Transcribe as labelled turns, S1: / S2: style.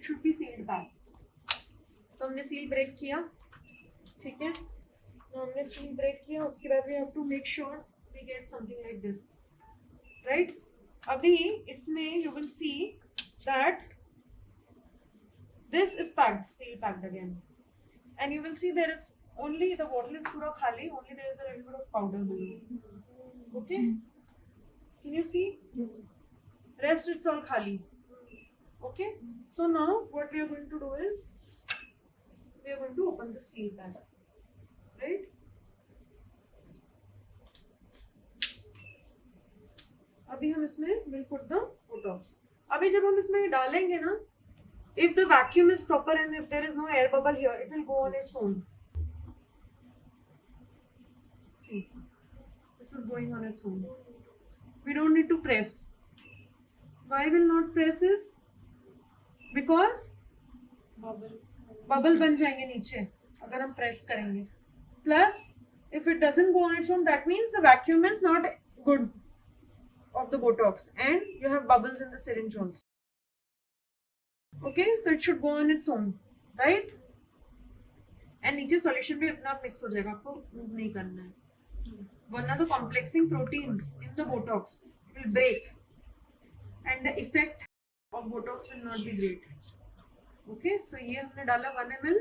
S1: should be sealed back. तो हमने seal break किया, ठीक है? तो हमने seal break किया, उसके बाद we have to make sure we get something like this, right? अभी इसमें you will see that this is packed, seal packed again, and you will see there is only the bottle is pura khali, only there is a little bit of powder below. Okay, can you see? Rest it's all khali. Okay, so now what we are going to do is we are going to open the seal pack, right? अभी हम इसमें we'll put the Botox. अभी जब हम इसमें डालेंगे ना, if the vacuum is proper and if there is no air bubble here, it will go on its own. See, this is going on its own. We don't need to press. Why will not press is because bubble बन जाएंगे नीचे अगर हम press करेंगे. Plus, if it doesn't go on its own, that means the vacuum is not good of the Botox and you have bubbles in the syringe also. Okay, so it should go on its own, right? And नीचे solution भी अपना आप mix हो जाएगा, आपको move नहीं करना है, वरना तो complexing proteins in the Botox will break and the effect of Botox will not be great. Okay, so ये हमने डाला 1 ml